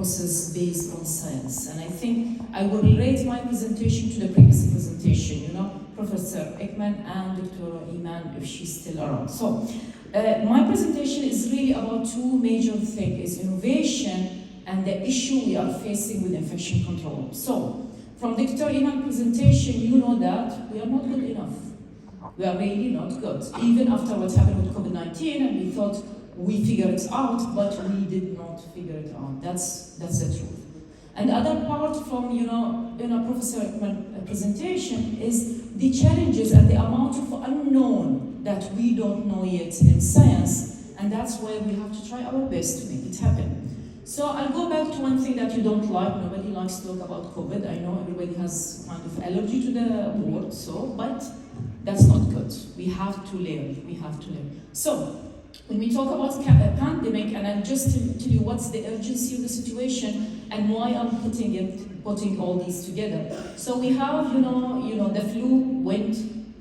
process based on science. And I think I will relate my presentation to the previous presentation, Professor Ekman and Dr. Iman, if she's still around. So, my presentation is really about two major things, innovation and the issue we are facing with infection control. So, from Dr. Iman's presentation, you know that we are not good enough. We are really not good. Even after what happened with COVID-19, and we thought we figured it out, but we did not figure it out. That's the truth. And the other part from Professor Ekman's presentation is the challenges and the amount of unknown that we don't know yet in science, and that's why we have to try our best to make it happen. So I'll go back to one thing that you don't like. Nobody likes to talk about COVID. I know everybody has kind of allergy to the word, but that's not good. We have to learn. We have to learn. So when we talk about pandemic, and I'll just tell you what's the urgency of the situation and why I'm putting all these together. So we have, the flu went,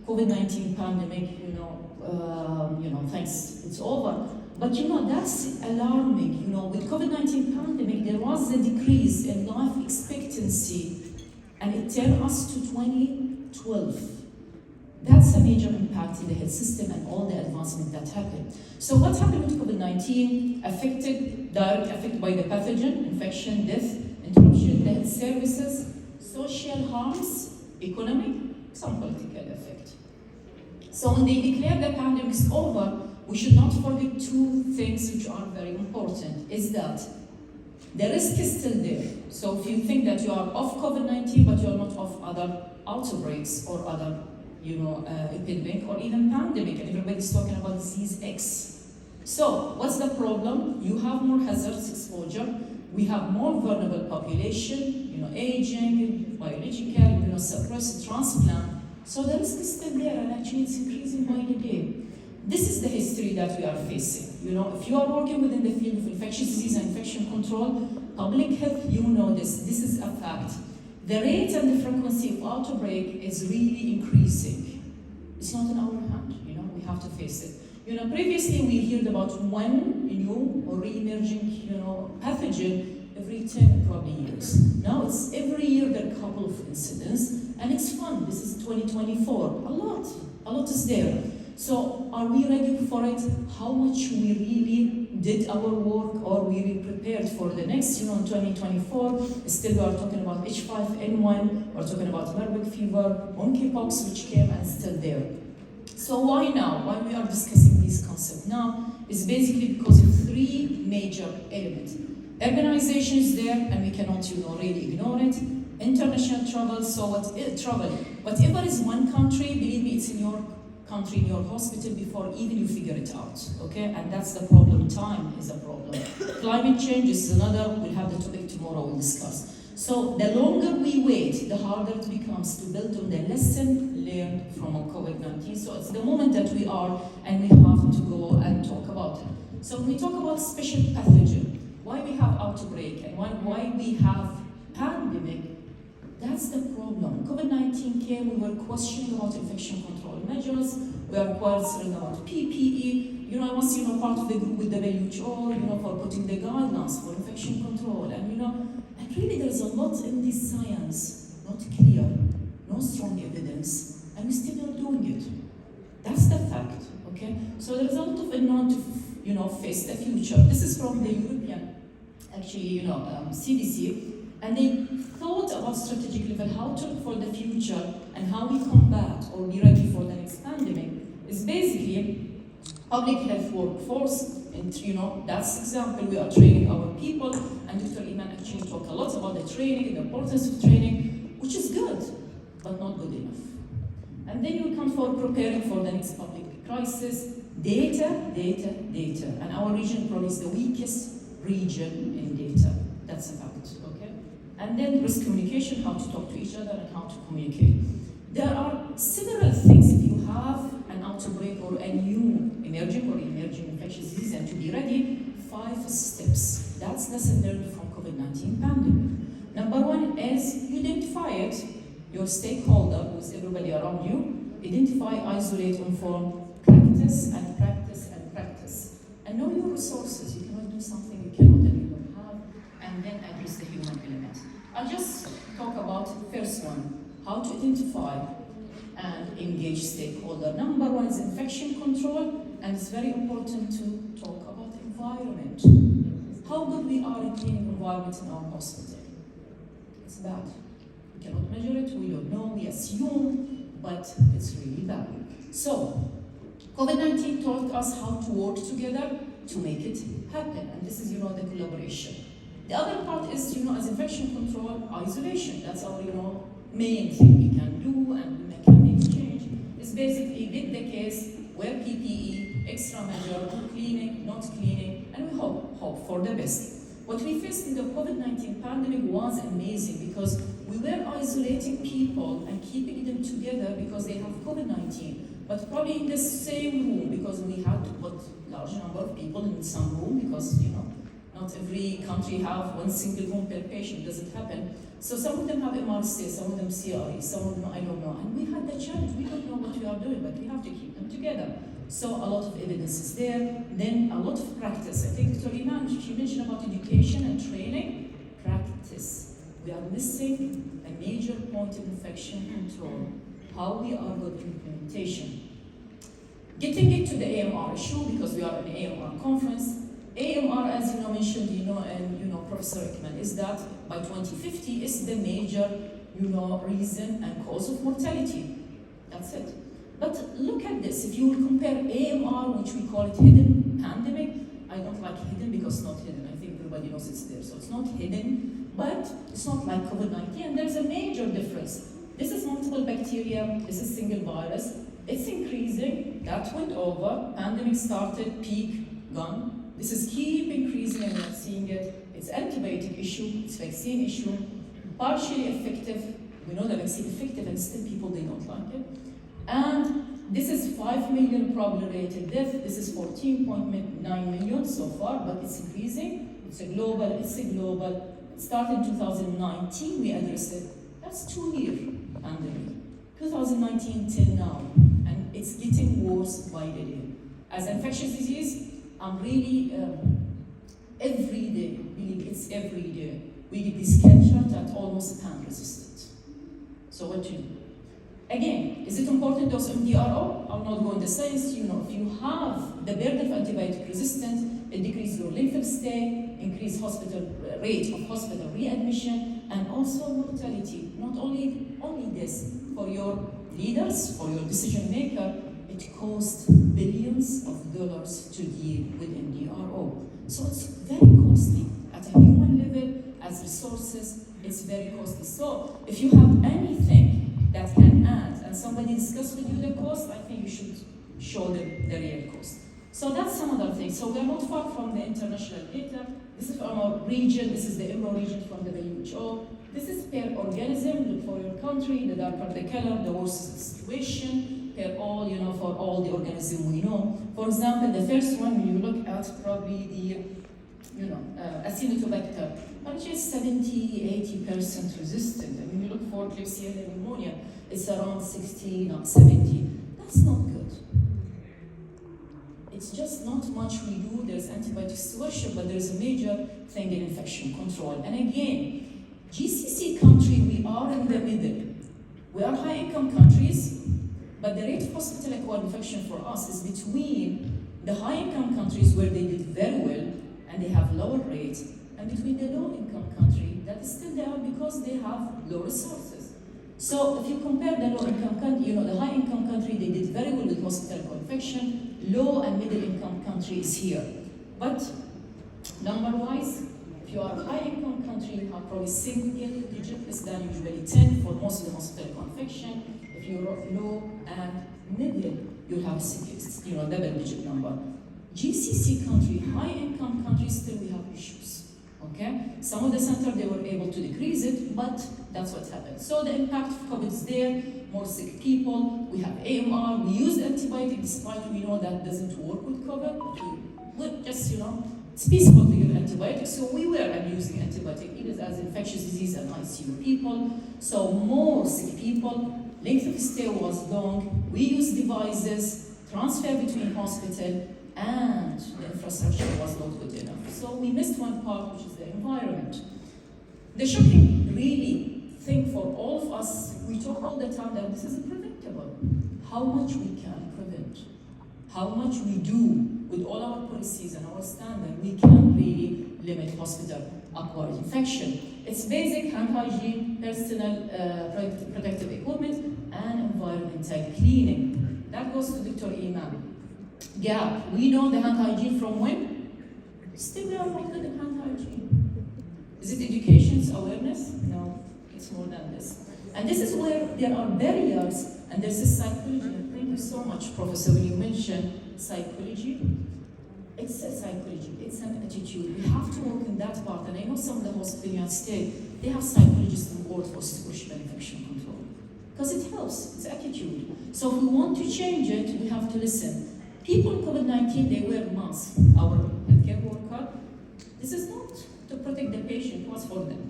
COVID-19 pandemic, thanks, it's over. But that's alarming. With COVID-19 pandemic, there was a decrease in life expectancy, and it turned us to 2012. That's a major impact in the health system and all the advancement that happened. So what happened with COVID-19? Direct affected by the pathogen, infection, death, interruption, the health services, social harms, economic, some political effect. So when they declare the pandemic is over, we should not forget two things which are very important, is that the risk is still there. So if you think that you are off COVID-19, but you are not off other outbreaks or other epidemic or even pandemic, and everybody's talking about disease X. So what's the problem? You have more hazardous exposure. We have more vulnerable population, aging, biological, immunosuppressed, transplant. So the risk is still there, and actually it's increasing by the day. This is the history that we are facing. If you are working within the field of infectious disease and infection control, public health, this is a fact. The rate and the frequency of outbreak is really increasing. It's not in our hand, we have to face it. Previously we heard about one new or re-emerging, pathogen every 10 probably years. Now it's every year there are a couple of incidents, and it's fun. This is 2024, a lot is there. So are we ready for it? How much we really did our work, or we really prepared for the next, in 2024? Still we are talking about H5N1, we're talking about Marburg fever, monkeypox, which came and still there. So why now? Why we are discussing this concept now is basically because of three major elements. Urbanization is there, and we cannot, really ignore it. International travel, so travel. Whatever is one country, believe me, it's in your country, in your hospital, before even you figure it out, okay? And that's the problem. Time is a problem. Climate change is another. We'll have the topic tomorrow, we'll discuss. So the longer we wait, the harder it becomes to build on the lesson learned from COVID-19. So it's the moment that we are, and we have to go and talk about it. So when we talk about special pathogen, why we have outbreak and why we have pandemic, that's the problem. COVID-19 came, we were questioning about infection control measures, we are questioning about PPE. I was, part of the group with WHO, for putting the guidelines for infection control. And really there's a lot in this science, not clear, no strong evidence, and we're still not doing it. That's the fact, okay? So there's a lot of unknown to, face the future. This is from the European, CDC. And they thought about strategic level, how to look for the future and how we combat or be ready for the next pandemic. Is basically public health workforce, and that's example. We are training our people, and Dr. Iman actually talked a lot about the training, the importance of training, which is good, but not good enough. And then you come for preparing for the next public crisis. Data, and our region probably is the weakest region in data. That's a fact, okay? And then risk communication, how to talk to each other and how to communicate. There are several things if you have an outbreak or a new emerging infectious disease, and to be ready, 5 steps. That's lesson learned from COVID-19 pandemic. Number 1 is you identify it, your stakeholder, who is everybody around you, identify, isolate, inform, practice, and know your resources. You cannot do something you cannot and you don't have. and then address the human element. I'll just talk about the first one, how to identify and engage stakeholder. Number one is infection control, and it's very important to talk about environment. How good we are in cleaning environment in our hospital. It's bad. We cannot measure it, we don't know, we assume, but it's really bad. So, COVID-19 taught us how to work together to make it happen, and this is, the collaboration. The other part is, as infection control, isolation. That's our, main thing we can do and we can make change. It's basically get the case, wear PPE, extra measure, cleaning, not cleaning, and we hope for the best. What we faced in the COVID-19 pandemic was amazing because we were isolating people and keeping them together because they have COVID-19, but probably in the same room because we had to put large number of people in some room because, not every country have one single room per patient, doesn't happen. So some of them have MRC, some of them CRE, some of them I don't know. And we had the challenge, we don't know what we are doing, but we have to keep them together. So a lot of evidence is there, then a lot of practice. I think Dr. Iman, she mentioned about education and training. Practice. We are missing a major point of infection control, how we are good in implementation. Getting it to the AMR issue, because we are in an AMR conference. AMR, as mentioned, and Professor Ekman, is that by 2050 is the major, reason and cause of mortality. That's it. But look at this. If you will compare AMR, which we call it hidden pandemic, I don't like hidden because it's not hidden. I think everybody knows it's there, so it's not hidden, but it's not like COVID-19. And there's a major difference. This is multiple bacteria. This is single virus. It's increasing. That went over. Pandemic started. Peak gone. This is keep increasing and we're seeing it. It's antibiotic issue, it's vaccine issue, partially effective. We know the vaccine effective and still people, they don't like it. And this is 5 million probably rated death. This is 14.9 million so far, but it's increasing. It's a global. It started in 2019, we addressed it. That's 2-year pandemic. 2019 till now, and it's getting worse by the day. As infectious disease, I'm really, every day, believe it's every day, we get this catch-up that almost pan-resistant. So what to do? Again, is it important dose MDRO? I'll not go into science. If you have the burden of antibiotic resistance, it decreases your length of stay, increase rate of hospital readmission, and also mortality. Not only this, for your leaders, for your decision maker, it costs billions of dollars to deal with MDRO. So it's very costly at a human level, as resources, it's very costly. So if you have anything that can add, and somebody discuss with you the cost, I think you should show them the real cost. So that's some other things. So we're not far from the international data. This is from our region, this is the EMRO region from the WHO. This is per organism, look for your country, the darker the color, the worse the situation. Per all, for all the organisms we know. For example, the first one, when you look at probably the, Acinetobacter, which is 70–80% resistant. And when you look for Klebsiella pneumonia, it's around 60, not 70. That's not good. It's just not much we do. There's antibiotic stewardship, but there's a major thing in infection control. And again, GCC country, we are in the middle. We are high-income countries, but the rate of hospital-acquired infection for us is between the high-income countries where they did very well and they have lower rates, and between the low-income country that is still there because they have low resources. So if you compare the low-income country, the high-income country, they did very well with hospital-acquired infection. Low and middle-income country is here. But number-wise, if you are a high-income country, you have probably single-digit, less than usually 10 for most of the hospital-acquired infection. If you're low and middle, you'll have a double-digit number. GCC country, high-income countries, still we have issues. Okay? Some of the centers, they were able to decrease it, but that's what happened. So the impact of COVID is there, more sick people, we have AMR, we use antibiotic despite we know that doesn't work with COVID, but we would just, it's peaceful to give antibiotics, so we were abusing antibiotic either as infectious disease and ICU people. So more sick people, length of stay was long, we use devices, transfer between hospital, and the infrastructure was not good enough. So we missed one part, which is the environment. The shocking really thing for all of us, we talk all the time that this is preventable. How much we can prevent, how much we do with all our policies and our standards, we can really limit hospital-acquired infection. It's basic hand hygiene, personal protective equipment, and environmental cleaning. That goes to Dr. Iman. Gap. We know the hand hygiene from when? Still we are not good at hand hygiene. Is it education, it's awareness? No, it's more than this. And this is where there are barriers, and there's this psychology. Thank you so much, Professor, when you mentioned psychology. It's a psychology, it's an attitude. We have to work in that part, and I know some of the hospitals in the United States, they have psychologists on board for situational infection control. Because it helps, it's attitude. So if we want to change it, we have to listen. People in COVID-19, they wear masks. Our healthcare worker, this is not to protect the patient, it was for them.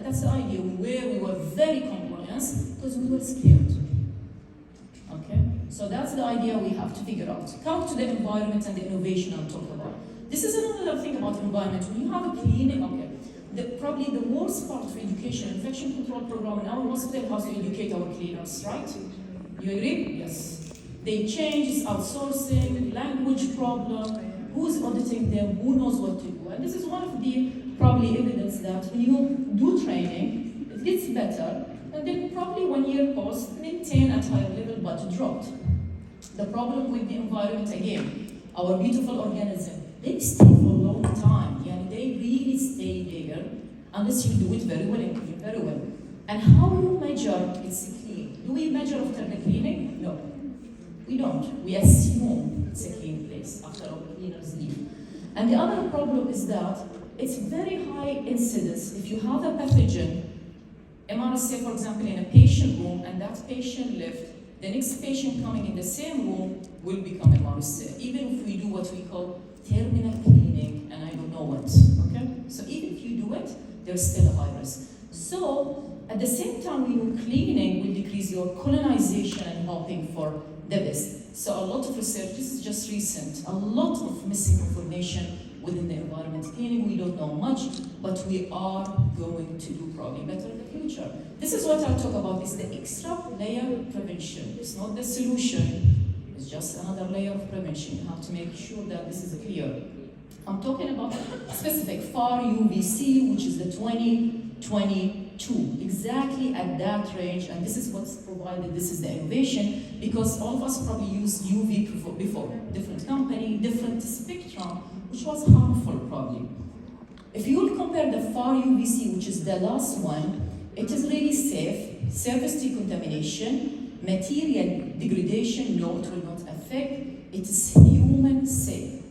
That's the idea. We were very compliant because we were scared. Okay? So that's the idea we have to figure out. Come to the environment and the innovation I'll talk about. This is another thing about environment. When you have a clinic, okay, probably the worst part of education, infection control program in our hospital has to educate our cleaners, right? You agree? Yes. They change, it's outsourcing, language problem, who's auditing them, who knows what to do. And this is one of the probably evidence that when you do training, it gets better, and then probably 1 year post, maintain at higher level but dropped. The problem with the environment, again, our beautiful organism, they stay for a long time. Yeah, they really stay there unless you do it very well and clean very well. And how you measure it's clean? Do we measure after the cleaning? No, we don't. We assume it's a clean place after our cleaners leave. And the other problem is that it's very high incidence. If you have a pathogen, MRSA, for example, in a patient room, and that patient left, the next patient coming in the same room will become MRSA, even if we do what we call terminal cleaning, and I don't know what, okay? So even if you do it, there's still a high risk. So at the same time, when you're cleaning will decrease your colonization and helping for the best. So a lot of research, this is just recent, a lot of missing information within the environment cleaning. We don't know much, but we are going to do probably better in the future. This is what I'll talk about, is the extra layer of prevention. It's not the solution, it's just another layer of prevention. You have to make sure that this is clear. I'm talking about specific FAR UVC, which is the 2022, exactly at that range, and this is what's provided, this is the innovation, because all of us probably used UV before, different company, different spectrum, which was harmful probably. If you will compare the FAR UVC, which is the last one, it is really safe, surface decontamination, material degradation, no, it will not affect, it is human safe.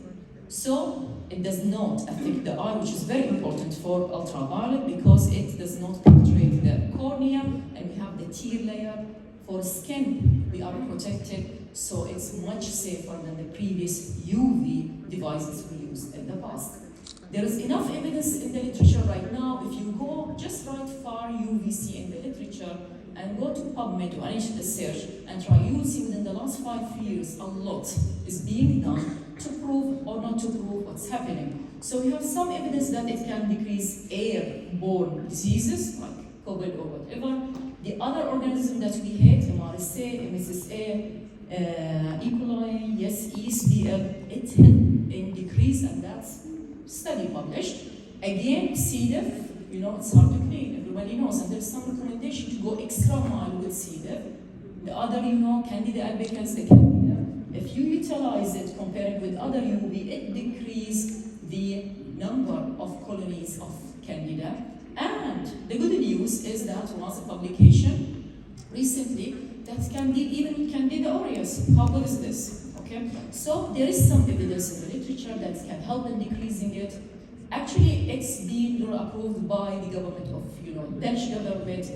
So it does not affect the eye, which is very important for ultraviolet because it does not penetrate the cornea, and we have the tear layer. For skin, we are protected, so it's much safer than the previous UV devices we used in the past. There is enough evidence in the literature right now. If you go, just write FAR UVC in the literature and go to PubMed or any search and try, you will see within the last 5 years, a lot is being done to prove or not to prove what's happening. So we have some evidence that it can decrease airborne diseases like COVID or whatever. The other organism that we hate, MRSA, MSSA, E. coli, yes, ESBL, it in decrease, and that's study published. Again, C. diff, you know, it's hard to clean, everybody knows, and there's some recommendation to go extra mile with C. diff. The other, you know, Candida albicans, the Candida, if you utilize it compared with other UV, it decreases the number of colonies of Candida. And the good news is that was a publication recently that even with Candida aureus. How good is this? Okay, so there is some evidence in the literature that can help in decreasing it. Actually, it's been approved by the government of, Danish government.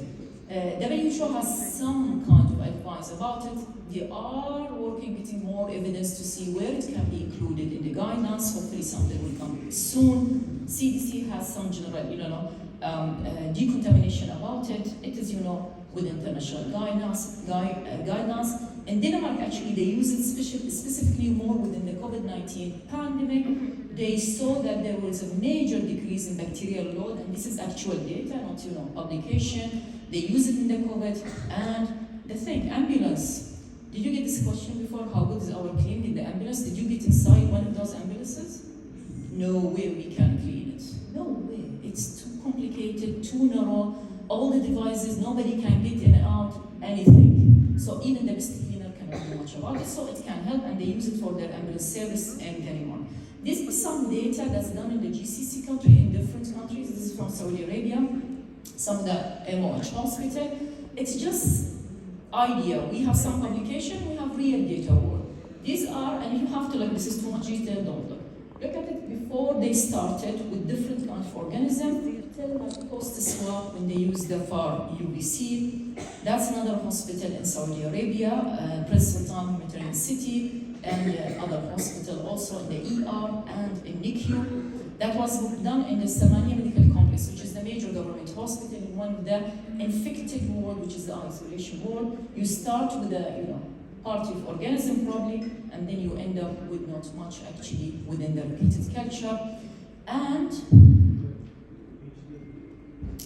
WHO has some kind of advice about it. They are working, getting more evidence to see where it can be included in the guidance. Hopefully something will come soon. CDC has some general, decontamination about it. It is, with international guidance. In Denmark, actually, they use it specifically more within the COVID-19 pandemic. They saw that there was a major decrease in bacterial load, and this is actual data, not publication. They use it in the COVID, and the thing, ambulance. Did you get this question before? How good is our cleaning the ambulance? Did you get inside one of those ambulances? No way we can clean it. No way. It's too complicated, too narrow. All the devices, nobody can get in and out, anything. So even the best cleaner cannot do much about it, so it can help, and they use it for their ambulance service in Denmark. This is some data that's done in the GCC country, in different countries. This is from Saudi Arabia, some of the MOH hospital. It's just idea. We have some publication, we have real data work. These are, and you have to look, this is too much detail, don't look. Look at it before they started with different kinds of organisms. Tell like post-swap when they use the FAR UVC. That's another hospital in Saudi Arabia, Prince Sultan Humanitarian City, and other hospital also in the ER and in NICU. That was done in the Samania Medical Complex, which is the major government hospital in one of the infected ward, which is the isolation ward. You start with a party of organism probably, and then you end up with not much actually within the repeated culture. And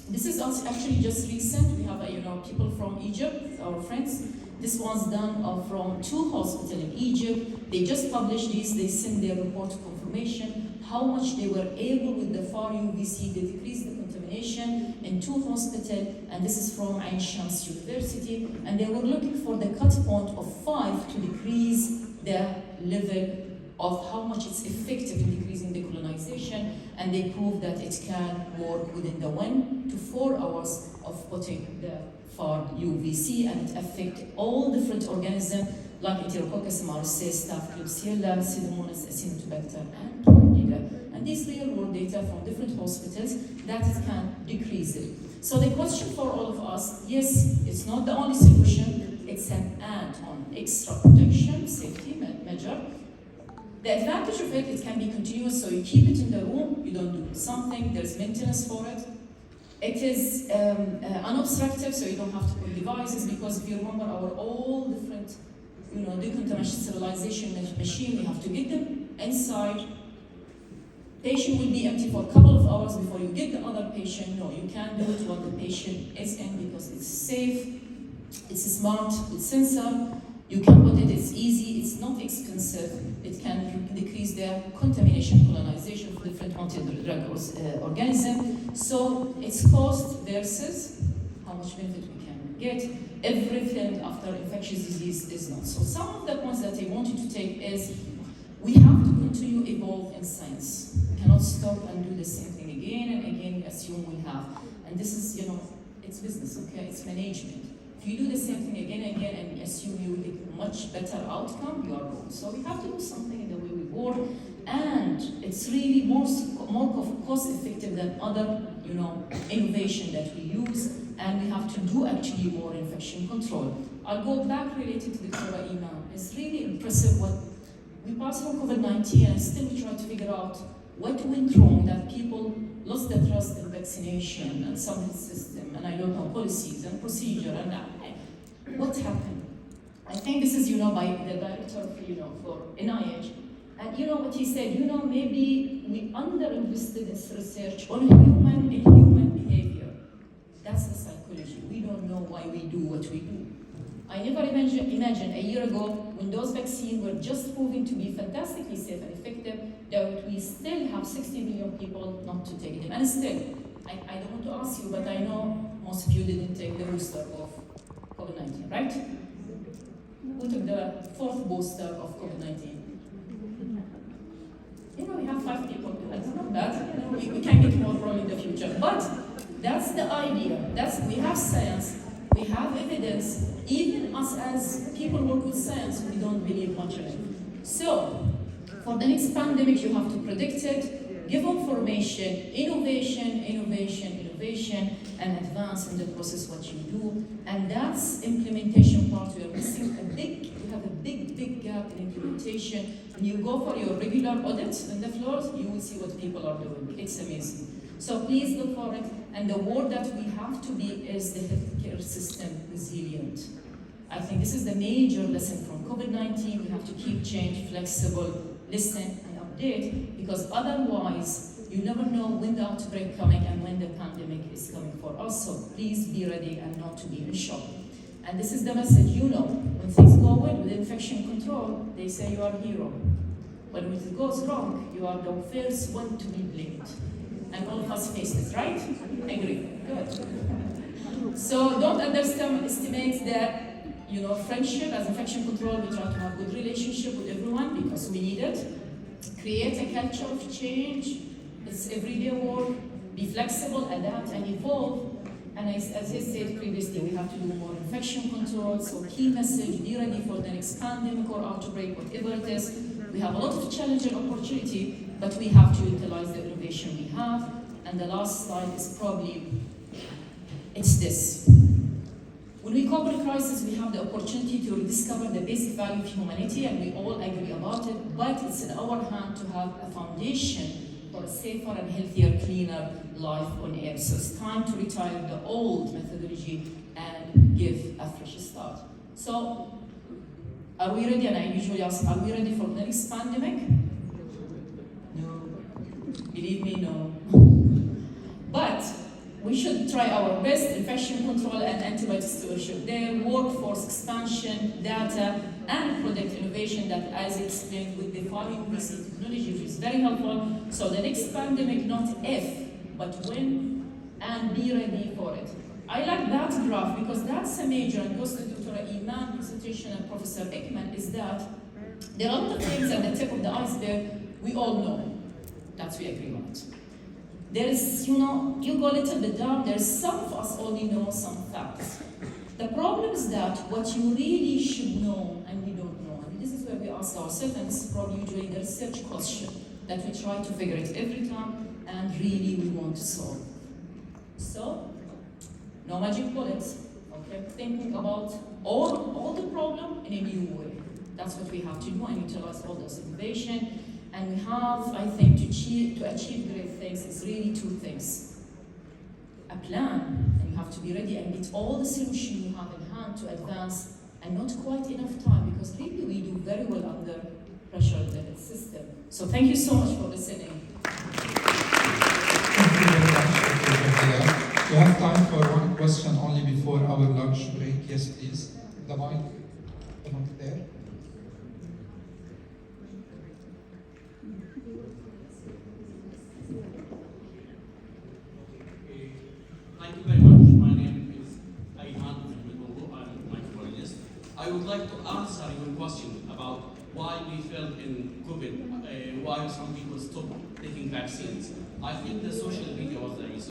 this is also actually just recent. We have people from Egypt, our friends. This one's done from 2 hospitals in Egypt. They just published this. They sent their report confirmation how much they were able with the FAR UVC. They decreased the contamination in 2 hospitals, and this is from Ain Shams University. And they were looking for the cut point of 5 to decrease the level of how much it's effective in decreasing the colonization, and they proved that it can work within the 1 to 4 hours of putting the FAR UVC, and it affects all different organisms like Enterococcus, MRSA, Staph, Klebsiella, Pseudomonas, Acinetobacter, and Candida. And these real-world data from different hospitals that it can decrease it. So the question for all of us, yes, it's not the only solution, it's an add-on, extra protection, safety measure. The advantage of it, it can be continuous, so you keep it in the room, you don't do something, there's maintenance for it. It is unobstructive, so you don't have to put devices, because if you remember our all different decontamination sterilization machine, we have to get them inside. Patient will be empty for a couple of hours before you get the other patient. No, you can't do it while the patient is in, because it's safe, it's smart, it's sensor. You can put it, it's easy, it's not expensive. It can decrease the contamination, colonization of different multi-drug organisms. So it's cost versus how much benefit we can get. Everything after infectious disease is not. So some of the points that I wanted to take is we have to continue evolve in science. We cannot stop and do the same thing again and again, assume we have. And this is, it's business, okay? It's management. If you do the same thing again and again and assume you will get a much better outcome, you are wrong. So we have to do something in the way we work, and it's really more cost effective than other, innovation that we use, and we have to do actually more infection control. I'll go back related to the Dr. Iman. It's really impressive what we passed through COVID-19, and still we try to figure out what went wrong, that people lost their trust in vaccination and some system, and I don't know, policies and procedure, and what happened? I think this is, by the director, for NIH, and what he said, maybe we underinvested in research on human behavior. That's the psychology. We don't know why we do what we do. I never imagined a year ago, when those vaccines were just proving to be fantastically safe and effective, that we still have 60 million people not to take them. And still, I don't want to ask you, but I know most of you didn't take the booster of COVID-19, right? Who took the 4th booster of COVID-19? We have 5 people. That's not bad. We can get more from in the future. But that's the idea. We have science. We have evidence. Even us as people work with science, we don't believe much in it. So, for the next pandemic, you have to predict it, give information, innovation, and advance in the process what you do. And that's implementation part. We are missing we have a big gap in implementation. When you go for your regular audit on the floors, you will see what people are doing. It's amazing. So please look for it. And the word that we have to be is the healthcare system resilient. I think this is the major lesson from COVID-19. We have to keep change, flexible, listen and update, because otherwise you never know when the outbreak coming and when the pandemic is coming for us. So please be ready and not to be in shock. And this is the message, when things go well with infection control, they say you are a hero. But when it goes wrong, you are the first one to be blamed. And all of us face this, right? Agree. Good. So don't underestimate that, friendship as infection control. We try to have good relationship with everyone because we need it. Create a culture of change. It's everyday work. Be flexible, adapt, and evolve. And as I said previously, we have to do more infection control. So key message, be ready for the next pandemic or outbreak, whatever it is. We have a lot of challenge and opportunity, but we have to utilize the innovation we have. And the last slide is probably, it's this. When we cope with crisis, we have the opportunity to rediscover the basic value of humanity, and we all agree about it, but it's in our hand to have a foundation for a safer and healthier, cleaner life on Earth. So it's time to retire the old methodology and give a fresh start. So, are we ready? And I usually ask, are we ready for the next pandemic? No. Believe me, no. But we should try our best. Infection control and antibiotic stewardship there, workforce expansion, data, and product innovation that, as explained, with the following recent technology, which is very helpful. So the next pandemic, not if, but when, and be ready for it. I like that graph because that's a major, and goes to Dr. Iman's presentation and Professor Ekman, is that there are a lot of things at the tip of the iceberg we all know. That we agree on it. There is, you go a little bit down, there's some of us only know some facts. The problem is that what you really should know and we don't know, and this is where we ask ourselves, and this is probably usually the research question that we try to figure it every time and really we want to solve. So, no magic bullets, okay? Thinking about all the problem in a new way. That's what we have to do and utilize all this innovation. And we have, I think, to achieve great things is really two things. A plan, and you have to be ready and get all the solutions you have in hand to advance, and not quite enough time, because really we do very well under pressure in the system. So thank you so much for listening. Thank you very much, Dr. Jahia. We have time for one question only before our lunch break. Yes, please. The mic there. Thank you very much. My name is Ayhan. I'm a microbiologist. I would like to answer your question about why we felt in COVID, why some people stopped taking vaccines. I think the social media was the reason.